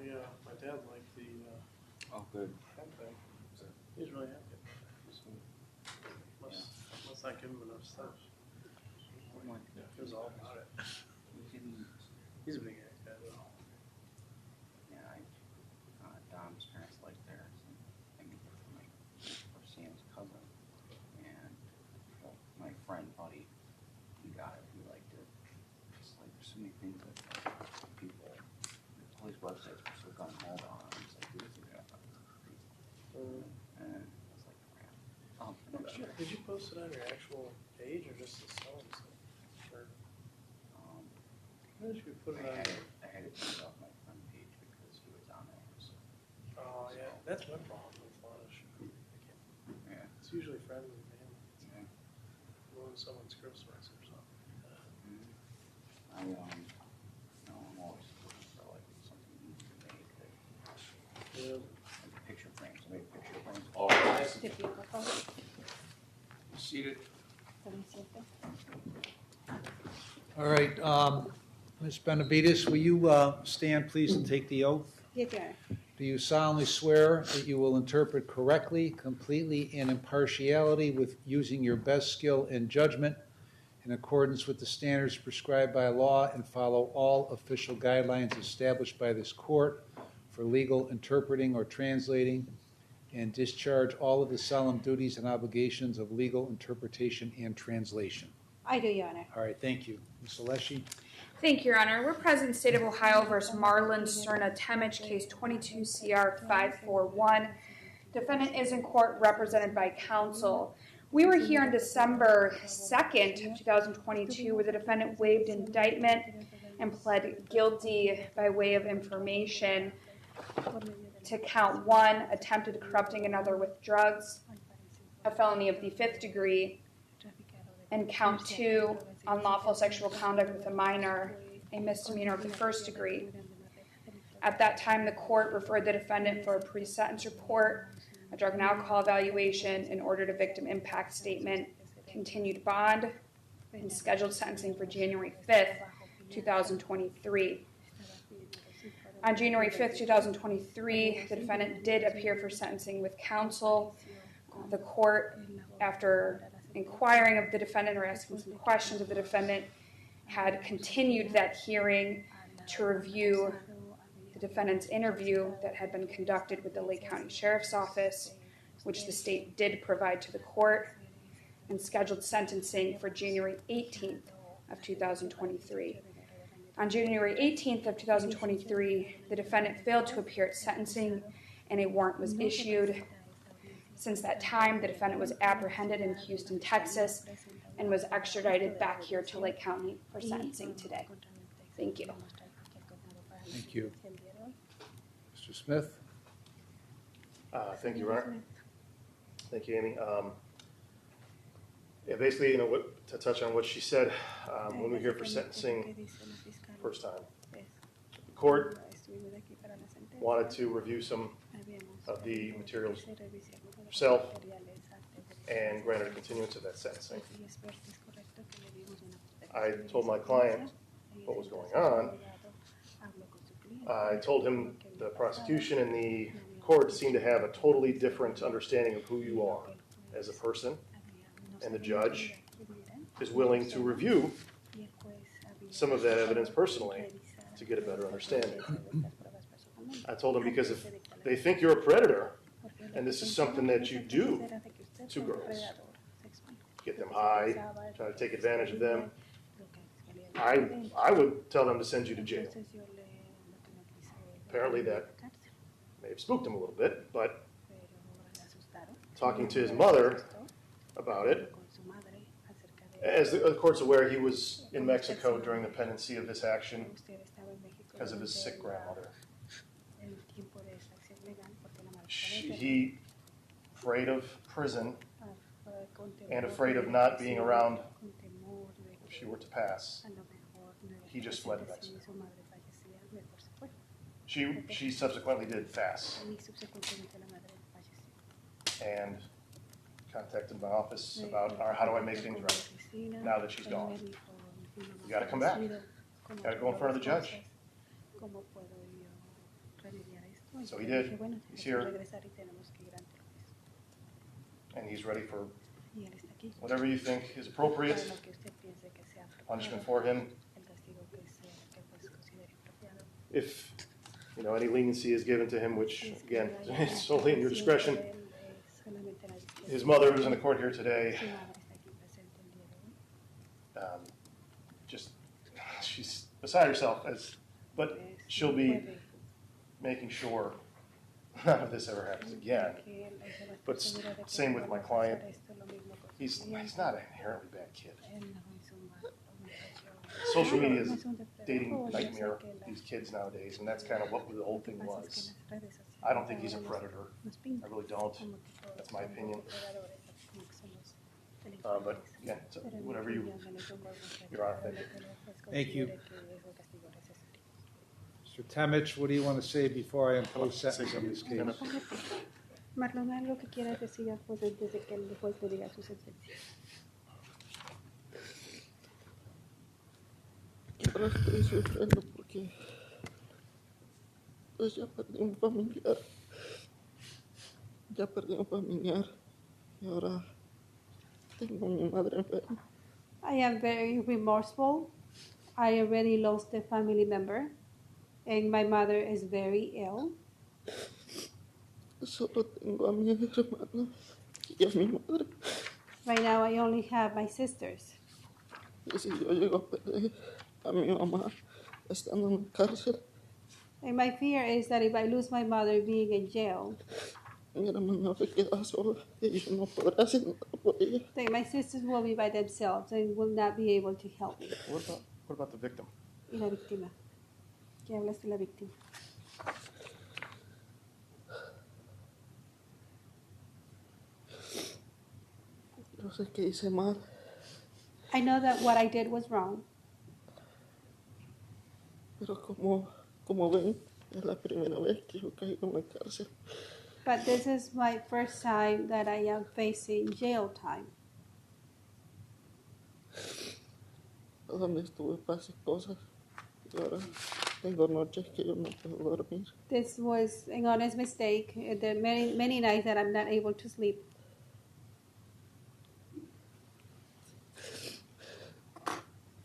My dad liked the Oh, good. hemp thing. He's really happy about that. Must not give him enough stuff. He was all about it. He's a big guy though. Yeah, Dom's parents like theirs, and like we're seeing his cousin, and my friend buddy, he got it. He liked it. It's like there's so many things that people, all these websites are so gun hold on. It's like who's the guy? And I was like, crap. Did you post it on your actual page or just the selling site? Or how did you put it on? I had it put off my front page because he was on there. So. Oh yeah, that's my problem with Flonish. Yeah. It's usually friends and family. Yeah. When someone's Christmas or something. I'm always looking for like something easy to make. Like picture frames. I make picture frames. All right. Seated. All right, Ms. Benavides, will you stand, please, and take the oath? Yes, Your Honor. Do you solemnly swear that you will interpret correctly, completely, and impartiality with using your best skill and judgment in accordance with the standards prescribed by law and follow all official guidelines established by this court for legal interpreting or translating, and discharge all of the solemn duties and obligations of legal interpretation and translation? I do, Your Honor. All right, thank you. Ms. Alessi? Thank you, Your Honor. We're present State of Ohio versus Marlon Cerna Temich, case 22 CR 541. Defendant is in court represented by counsel. We were here on December 2nd of 2022 where the defendant waived indictment and pled guilty by way of information to count 1, attempted corrupting another with drugs, a felony of the 5th degree, and count 2, unlawful sexual conduct with a minor, a misdemeanor of the 1st degree. At that time, the court referred the defendant for a pre-sentence report, a drug and alcohol evaluation, an order to victim impact statement, continued bond, and scheduled sentencing for January 5th, 2023. On January 5th, 2023, the defendant did appear for sentencing with counsel. The court, after inquiring of the defendant or asking some questions of the defendant, had continued that hearing to review the defendant's interview that had been conducted with the Lake County Sheriff's Office, which the state did provide to the court, and scheduled sentencing for January 18th of 2023. On January 18th of 2023, the defendant failed to appear at sentencing and a warrant was issued. Since that time, the defendant was apprehended in Houston, Texas, and was extradited back here to Lake County for sentencing today. Thank you. Thank you. Mr. Smith? Thank you, Ron. Thank you, Amy. Yeah, basically, to touch on what she said, when we were here for sentencing first time, the court wanted to review some of the materials herself and granted a continuance of that sentencing. I told my client what was going on. I told him the prosecution and the court seem to have a totally different understanding of who you are as a person, and the judge is willing to review some of that evidence personally to get a better understanding. I told him because if they think you're a predator, and this is something that you do to girls, get them high, try to take advantage of them, I would tell them to send you to jail. Apparently that may have spooked him a little bit, but talking to his mother about it, as the court's aware, he was in Mexico during the pendency of this action because of his sick grandmother. He, afraid of prison and afraid of not being around if she were to pass, he just fled to Mexico. She subsequently did fast and contacted my office about how do I make things right now that she's gone. You got to come back. You got to go in front of the judge. So he did. He's here. And he's ready for whatever you think is appropriate punishment for him. If any leniency is given to him, which again is solely in your discretion. His mother, who's in the court here today, she's beside herself, but she'll be making sure none of this ever happens again. But same with my client. He's not an inherently bad kid. Social media is a dating nightmare, these kids nowadays, and that's kind of what the whole thing was. I don't think he's a predator. I really don't. That's my opinion. But again, so whatever Your Honor, thank you. Thank you. Mr. Temich, what do you want to say before I impose sentence on this case? Marlon, algo que quieras decir desde que el juez le diga su sentencia. Ahora estoy sufriendo porque pues ya perdí un familiar. Y ahora tengo a mi madre enferma. I am very remorseful. I already lost a family member, and my mother is very ill. Solo tengo a mi hermana y a mi madre. Right now, I only have my sisters. Y si yo llego a perder a mi mamá estando en la cárcel, And my fear is that if I lose my mother being in jail, mi hermana se queda sola y yo no podré hacer nada por ella. then my sisters will be by themselves and will not be able to help me. What about the victim? Y la víctima. ¿Qué hablas de la víctima? Yo sé que hice mal, I know that what I did was wrong, pero como ven, es la primera vez que yo caigo en la cárcel. but this is my first time that I am facing jail time. Donde estuve pasé cosas y ahora tengo noches que yo no puedo dormir. This was an honest mistake. There are many nights that I'm not able to sleep.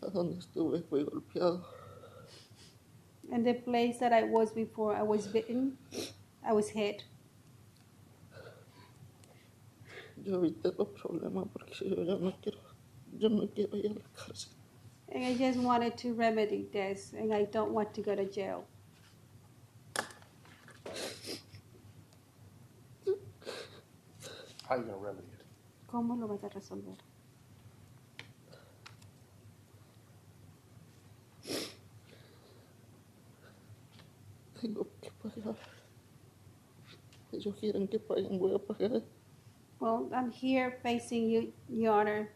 A donde estuve fui golpeado. And the place that I was before, I was bitten, I was hit. Yo evité los problemas porque yo no quiero ir a la cárcel. And I just wanted to remedy this, and I don't want to go to jail. How are you going to remedy it? ¿Cómo lo vas a resolver? Tengo que pagar. Ellos quieren que paguen, voy a pagar. Well, I'm here facing you, Your Honor,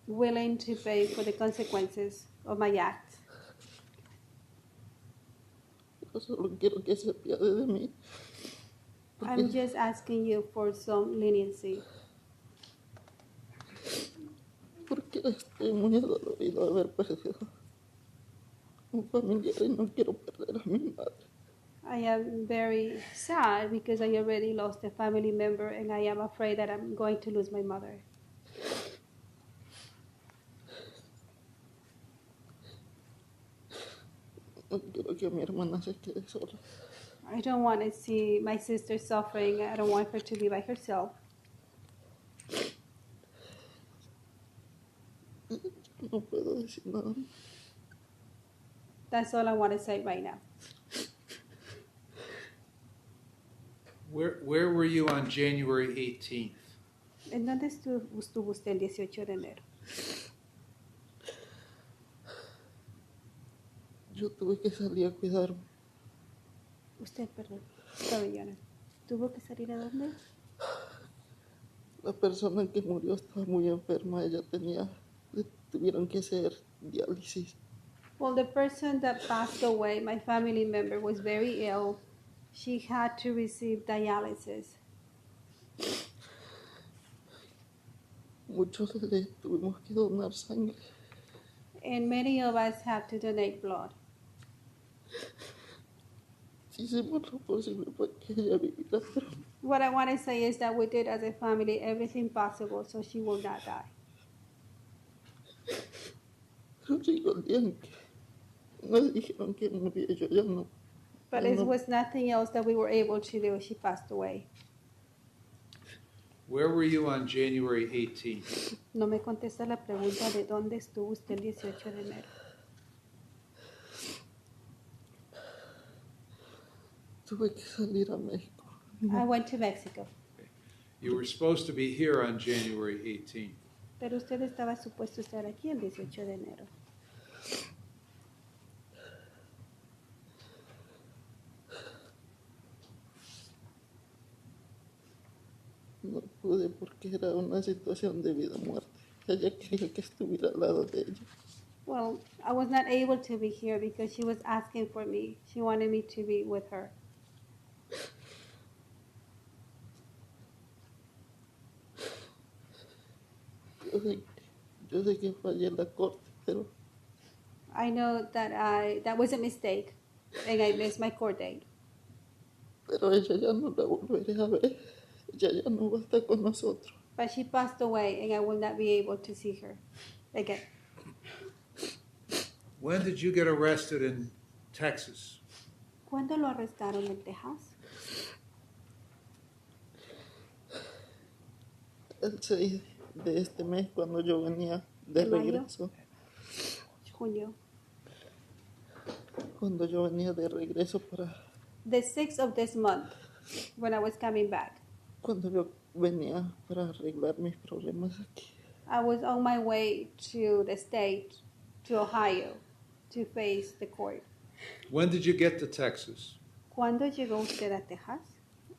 willing to pay for the consequences of my acts. Yo solo quiero que se piade de mí. I'm just asking you for some leniency. Porque estoy muy dolorido de haber perdido un familiar y no quiero perder a mi madre. I am very sad because I already lost a family member, and I am afraid that I'm going to lose my mother. No quiero que mi hermana se quede sola. I don't want to see my sister suffering. I don't want her to be by herself. No puedo decir nada. That's all I want to say right now. Where were you on January 18th? ¿En dónde estuvo usted el 18 de enero? Yo tuve que salir a cuidarme. Usted, perdón. Sorry, Yana. ¿Tuvo que salir a dónde? La persona que murió estaba muy enferma. Le tuvieron que hacer diálisis. Well, the person that passed away, my family member, was very ill. She had to receive dialysis. Muchos le tuvimos que donar sangre. And many of us have to donate blood. hicimos lo posible para que ella viviera, pero What I want to say is that we did as a family everything possible so she will not die. llegó el día en que nos dijeron que murió, yo ya no. But it was nothing else that we were able to do. She passed away. Where were you on January 18th? No me contesta la pregunta de dónde estuvo usted el 18 de enero. Tuve que salir a México. I went to Mexico. You were supposed to be here on January 18th. Pero usted estaba supuesto estar aquí el 18 de enero. No pude porque era una situación de vida o muerte. Ella quería que estuviera al lado de ella. Well, I was not able to be here because she was asking for me. She wanted me to be with her. Yo sé que fallé en la corte, pero I know that that was a mistake and I missed my court date. ella ya no la volveré a ver. Ella ya no va a estar con nosotros. But she passed away and I will not be able to see her again. When did you get arrested in Texas? ¿Cuándo lo arrestaron en Texas? El 6 de este mes, cuando yo venía de ¿En mayo? regreso. Junio. Cuando yo venía de regreso para... The 6th of this month, when I was coming back. Cuando yo venía para arreglar mis problemas aquí. I was on my way to the state, to Ohio, to face the court. When did you get to Texas? ¿Cuándo llegó usted a Texas?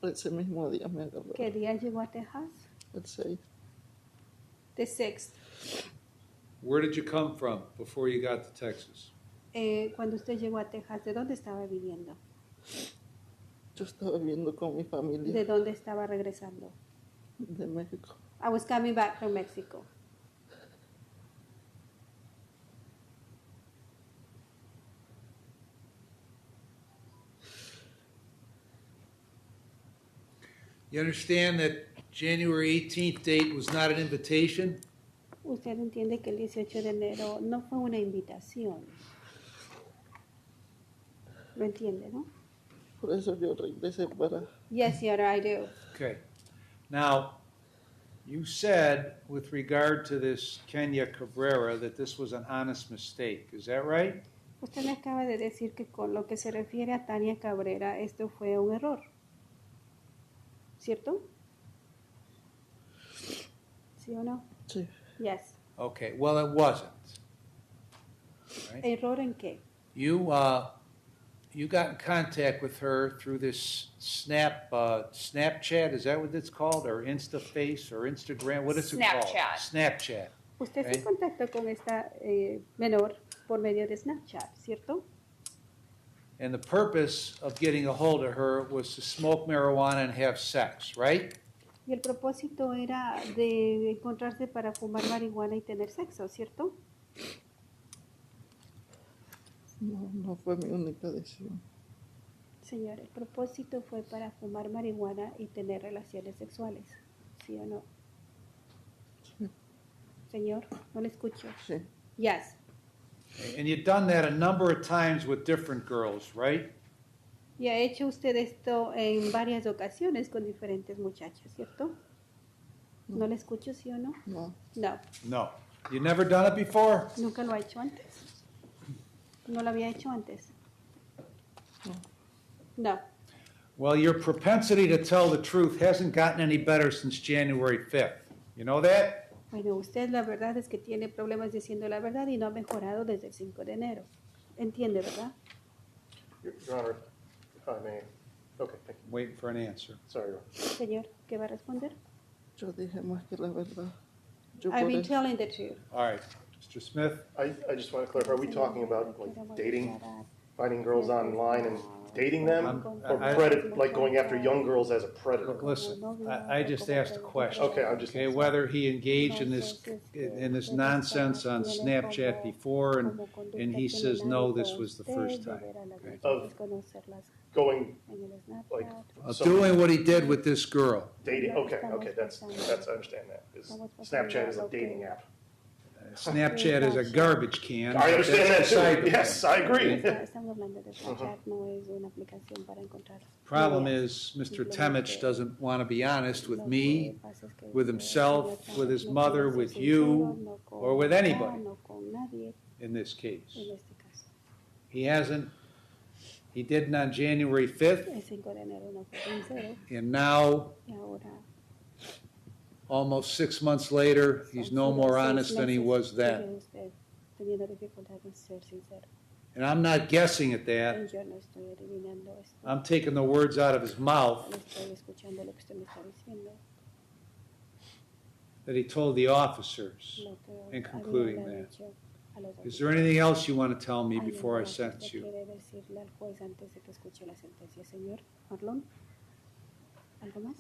Ese mismo día me agarró. ¿Qué día llegó a Texas? El 6. The 6th. Where did you come from before you got to Texas? Cuando usted llegó a Texas, ¿de dónde estaba viviendo? Yo estaba viviendo con mi familia ¿De dónde estaba regresando? de México. I was coming back from Mexico. You understand that January 18th date was not an invitation? Usted entiende que el 18 de enero no fue una invitación. ¿Lo entiende, no? Por eso yo regresé para... Yes, Your Honor, I do. Okay. Now, you said with regard to this Kenya Cabrera that this was an honest mistake. Is that right? Usted me acaba de decir que con lo que se refiere a Tania Cabrera, esto fue un error. ¿Cierto? ¿Sí o no? Sí. Yes. Okay. Well, it wasn't. Right? ¿Error en qué? You got in contact with her through this Snapchat. Is that what it's called, or InstaFace, or Instagram? What is it called? Snapchat. Usted se Okay. contactó con esta menor por medio de Snapchat, ¿cierto? And the purpose of getting a hold of her was to smoke marijuana and have sex, right? Y el propósito era de encontrarse para fumar marihuana y tener sexo, ¿cierto? No fue mi única decisión. Señor, el propósito fue para fumar marihuana y tener relaciones sexuales, ¿sí o no? Sí. Señor, no le escucho. Sí. Yes. And you've done that a number of times with different girls, right? Y ha hecho usted esto en varias ocasiones con diferentes muchachas, ¿cierto? ¿No le escucho, sí o no? No. No. No. You never done it before? ¿Nunca lo ha hecho antes? ¿No lo había hecho antes? No. Well, your propensity to tell the truth hasn't gotten any better since January 5th. You know that? Bueno, usted la verdad es que tiene problemas diciendo la verdad y no ha mejorado desde el 5 de enero. Entiende, ¿verdad? Your Honor, if I may. Okay, thank you. Waiting for an answer. Sorry, Your Honor. Señor, ¿qué va a responder? Yo dije más que la verdad. Yo I've por been eso- telling the truth. All right. Mr. Smith? I just want to clarify, are we talking about like dating, finding girls online and dating them? Or like going after young girls as a predator? Listen, I just asked a question. Okay, I'm just. Okay, whether he engaged in this nonsense on Snapchat before, and he says no, this was the first time. Okay. going en el like Snapchat. so Doing what he did with this girl. dating. Okay, that's I understand that. 'Cause Snapchat is a dating app. Snapchat is a garbage can. I understand that That's beside too. the Yes, point. I agree. Estamos hablando de Snapchat, no es una aplicación para encontrar. Problem novias. is, Mr. Temich doesn't want to be honest with me, with himself, with his mother, with you, or with anybody No con nadie in this case. en este caso. He hasn't. He didn't on January 5th, El 5 de enero no fue sincero and now, y ahora almost 6 months later, he's no more honest than he was then. sigue usted teniendo dificultad en ser sincero. And I'm not guessing at that. Y yo no estoy adivinando esto. I'm taking the words out of his mouth No estoy escuchando lo que usted me está diciendo. that he told the officers. Lo que And había concluding hablado that. yo a los Is there anything else you want to tell me ¿Hay algo before I más que sentence usted you? quiere decirle al juez antes de que escuche la sentencia, señor Marlon? ¿Algo más?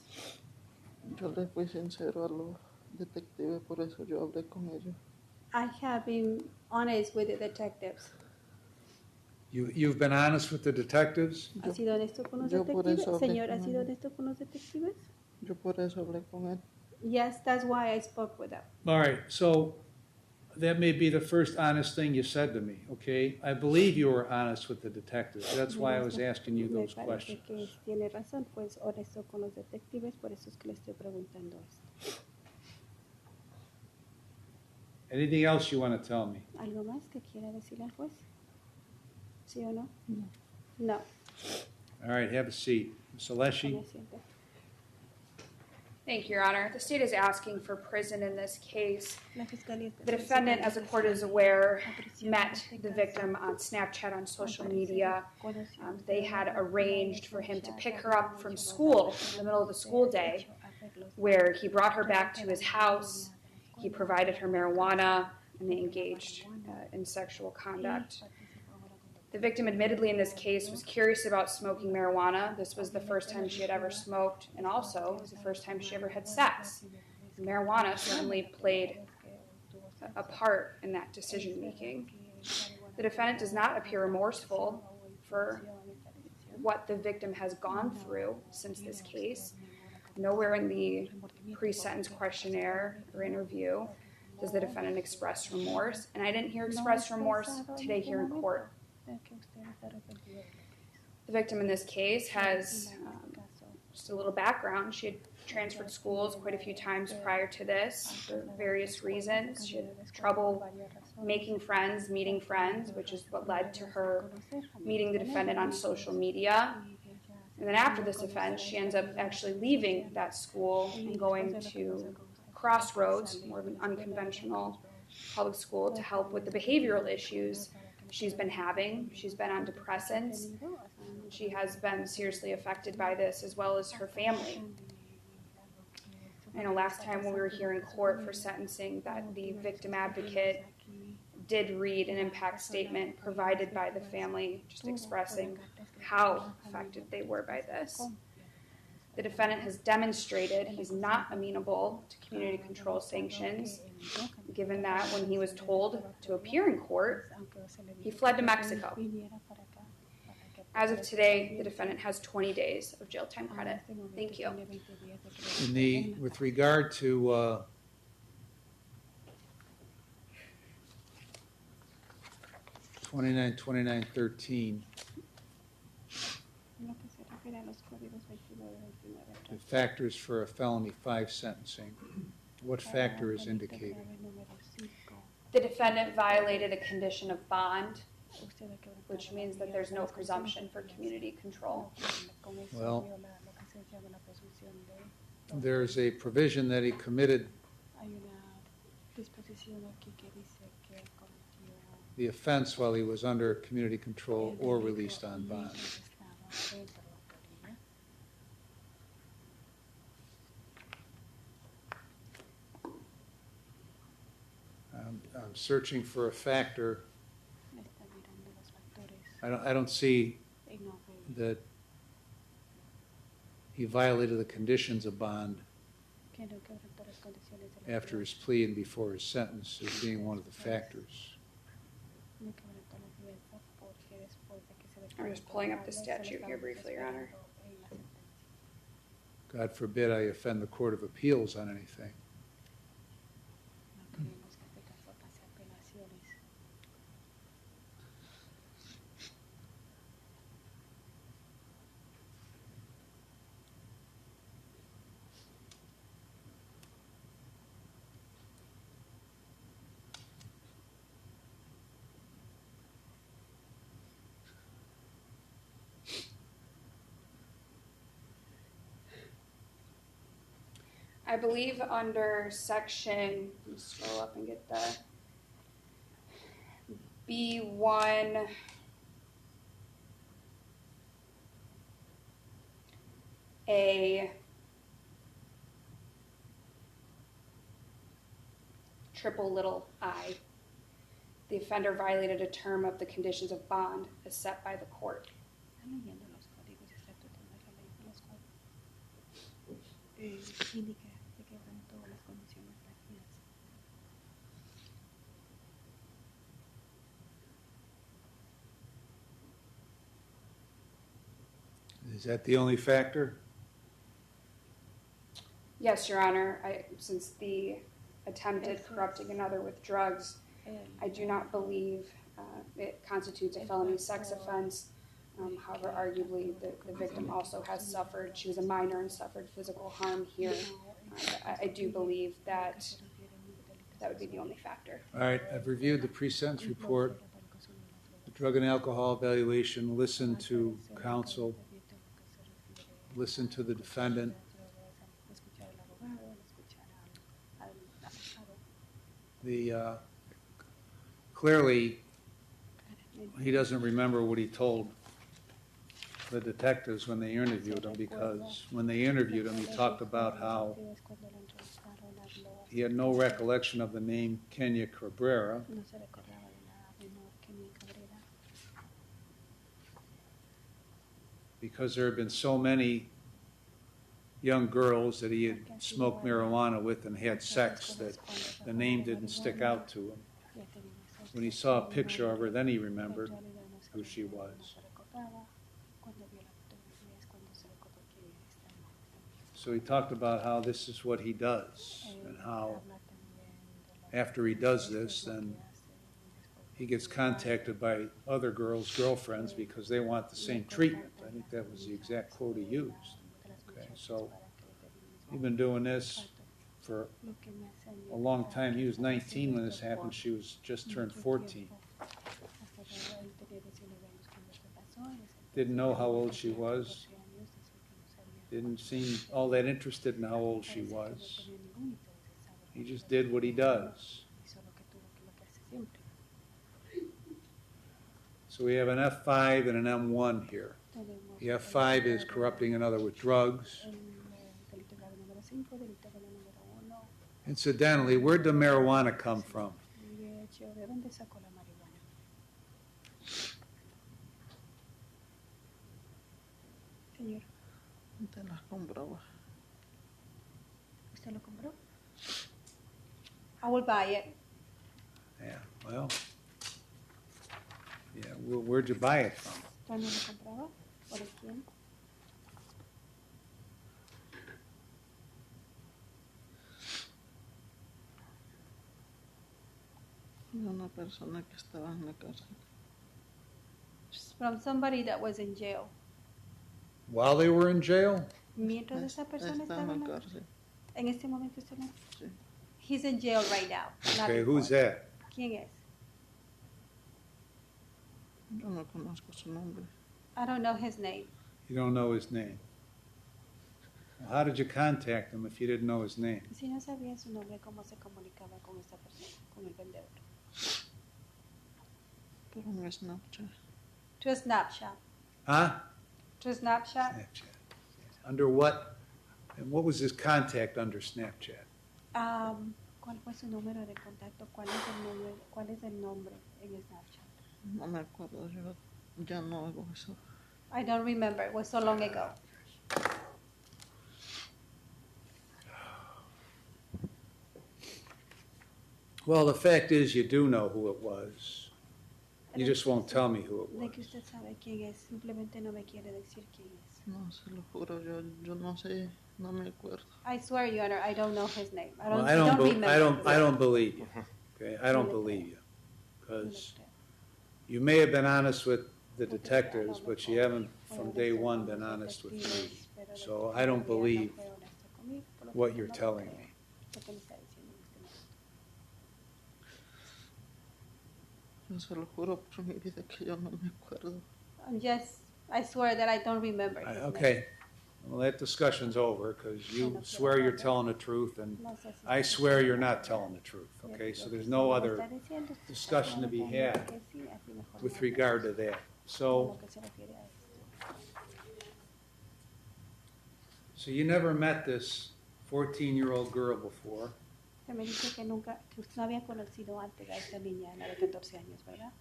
Yo le fui sincero a los detectives, por eso yo hablé con ellos. I have been honest with the detectives. You've been honest with the detectives? ¿Ha sido honesto con los yo por detectives? eso hablé Señor, ¿ha con sido él. honesto con los detectives? Yo por eso hablé con él. Yes, that's why I spoke with them. All right, so that may be the first honest thing you said to me, okay? I believe you were honest with the detectives. That's why I was asking you those Me parece questions. que tiene razón, pues honesto con los detectives, por eso es que le estoy preguntando esto. Anything else you want to tell me? ¿Algo más que quiera decirle al juez? ¿Sí o no? No. All right, have a seat. Ms. Alessi? Tome asiento. Thank you, Your Honor. The state is asking for prison in this case. La fiscalía está The defendant, as the court is aware, solicitando prisión met en the este victim on Snapchat on caso. social Al parecer, media. conoció They had arranged for him to pick her up from school in the middle of the school day, where he brought her back to his house, he provided her marijuana, and they engaged in sexual conduct. The victim, admittedly in this case, was curious about smoking marijuana. This was the first time she had ever smoked, and also it was the first time she ever had sex. Marijuana certainly played a part in that decision making. The defendant does not appear remorseful for what the victim has gone through since this case. Nowhere in the pre-sentence questionnaire or interview does the defendant express remorse, and I didn't hear express remorse today here in court. The victim in this case has just a little background. She had transferred schools quite a few times prior to this for various reasons. She had trouble making friends, meeting friends, which is what led to her meeting the defendant on social media. And then after this offense, she ends up actually leaving that school and going to Crossroads, more of an unconventional public school, to help with the behavioral issues she's been having. She's been on depressants. She has been seriously affected by this, as well as her family. I know last time when we were here in court for sentencing that the victim advocate did read an impact statement provided by the family, just expressing how affected they were by this. The defendant has demonstrated he's not amenable to community control sanctions, given that when he was told to appear in court, he fled to Mexico. As of today, the defendant has 20 days of jail time credit. Thank you. With regard to 29-29-13, the factors for a felony 5 sentencing, what factor is indicated? The defendant violated a condition of bond, which means that there's no presumption for community control. Well, there's a provision that he committed the offense while he was under community control or released on bond. I'm searching for a factor. I don't see that he violated the conditions of bond after his plea and before his sentence as being one of the factors. I'm just pulling up the statute here briefly, Your Honor. God forbid I offend the Court of Appeals on anything. I believe under section, let me scroll up and get the B1, A triple little I. The offender violated a term of the conditions of bond as set by the court. Is that the only factor? Yes, Your Honor. Since the attempted corrupting another with drugs, I do not believe it constitutes a felony sex offense. However, arguably, the victim also has suffered. She was a minor and suffered physical harm here. I do believe that that would be the only factor. All right, I've reviewed the pre-sentence report, the drug and alcohol evaluation, listened to counsel, listened to the defendant. Clearly, he doesn't remember what he told the detectives when they interviewed him, because when they interviewed him, he talked about how he had no recollection of the name Kenya Cabrera. Because there had been so many young girls that he had smoked marijuana with and had sex that the name didn't stick out to him. When he saw a picture of her, then he remembered who she was. So he talked about how this is what he does, and how after he does this, then he gets contacted by other girls' girlfriends because they want the same treatment. I think that was the exact quote he used. Okay, so he's been doing this for a long time. He was 19 when this happened. She was just turned 14. Didn't know how old she was. Didn't seem all that interested in how old she was. He just did what he does. So we have an F5 and an M1 here. The F5 is corrupting another with drugs. Incidentally, where'd the marijuana come from? Te las compraba. ¿Usted lo compró? I will buy it. Yeah, well, yeah, where'd you buy it from? ¿Dónde lo compraba? ¿Por quién? De una persona que estaba en la cárcel. From somebody that was in jail. While they were in jail? Mientras esa persona Está estaba en en la la cárcel. En este momento está en la Sí. He's in jail right now. not Okay, before. who's that? ¿Quién es? Yo no conozco su nombre. I don't know his name. You don't know his name. Well, how did you contact him if you didn't know his name? Si no sabía su nombre, ¿cómo se comunicaba con esta persona, con el vendedor? Pero en Snapchat. To a Snapchat. Huh? To a Snapchat. Snapchat. Under what? And what was his contact under Snapchat? ¿Cuál fue su número de contacto? ¿Cuál es el nombre en Snapchat? No me acuerdo, yo ya no hago eso. I don't remember. It was so long ago. Well, the fact is you do know who it was. You just won't tell me who it De que was. usted sabe quién es, simplemente no me quiere decir quién es. No, se lo juro, yo no sé, no me acuerdo. I swear, Your Honor, I don't know his name. I Well, don't remember. I don't believe you, okay? I don't believe you, because you may have been honest with the detectives, but you haven't from day one been honest with me. So I don't believe what you're telling me. Yo se lo juro por mi vida que yo no me acuerdo. Yes, I swear that I don't remember his name. Okay, well, that discussion's over, because you swear you're telling the truth, and I swear you're not telling the truth, okay? So there's no other discussion to be had with regard to that. So you never met this 14-year-old girl before, Usted me dice que nunca, que usted no había conocido antes a esta niña, la de 14 años, ¿verdad?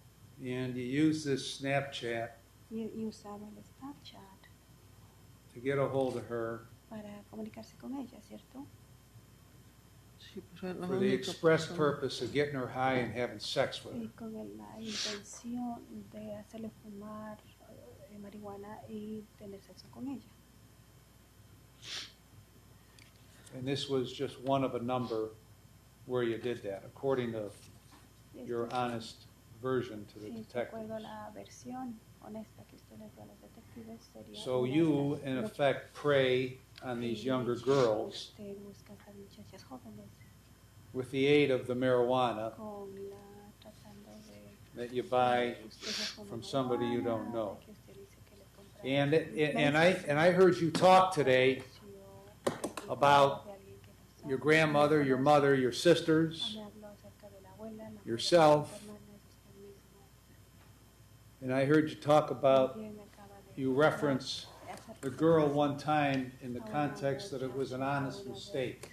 and you use this Snapchat Y usaba el Snapchat to get a hold of her para comunicarse con ella, ¿cierto? Sí, pero es la for the única express persona. purpose of getting her high and having sex with her. Y con la intención de hacerle fumar marihuana y tener sexo con ella. And this was just one of a number where you did that, according to your honest version to the Sí, de detective. acuerdo a la versión honesta que usted le dio a los detectives, sería So una you, de in las- effect, prey on these younger girls Usted busca a estas muchachas jóvenes with the aid of the marijuana con la tratando de that you buy usted se fuma from somebody you don't marihuana, know. que usted dice que le compra And I heard you talk today about your grandmother, your mother, your sisters, yourself. And I heard you talk about, you reference the girl one time in the context that it was an honest mistake.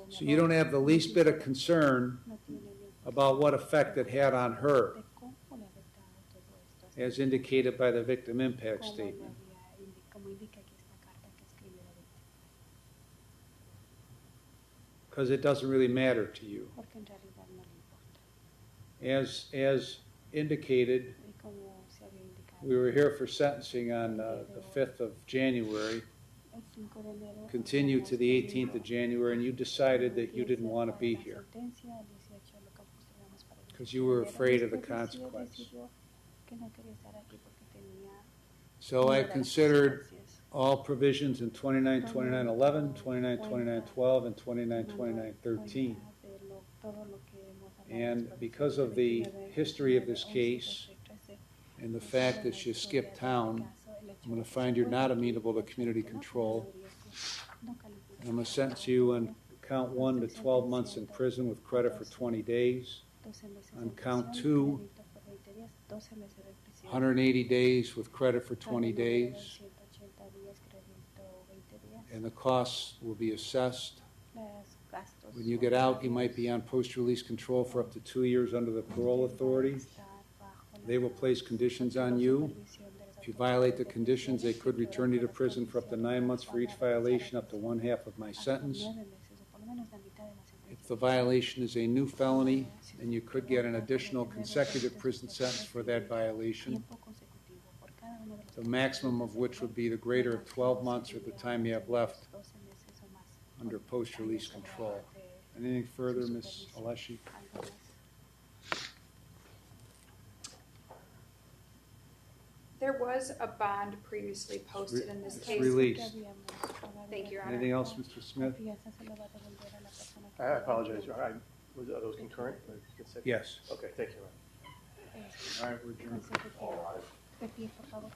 So you don't have the least bit of concern about what effect it had on her, as indicated by the victim impact statement, because it doesn't really matter to you. As indicated, we were here for sentencing on the 5th of January, continued to the 18th of January, and you decided that you didn't want to be here because you were afraid of the consequence. So I considered all provisions in 29-29-11, 29-29-12, and 29-29-13. And because of the history of this case and the fact that you skipped town, I'm going to find you're not amenable to community control. And I'm going to sentence you on count 1 to 12 months in prison with credit for 20 days. On count 2, 180 days with credit for 20 days. And the costs will be assessed. When you get out, you might be on post-release control for up to 2 years under the parole authority. They will place conditions on you. If you violate the conditions, they could return you to prison for up to 9 months for each violation, up to 1/2 of my sentence. If the violation is a new felony, then you could get an additional consecutive prison sentence for that violation, the maximum of which would be the greater of 12 months or the time you have left under post-release control. Anything further, Ms. Alessi? There was a bond previously posted in this It's case. released. Thank you, Your Honor. Anything else, Mr. Smith? I apologize, are those concurrent? or consecutive? Yes. Okay, thank you. All right, we're adjourned. De pie, por favor.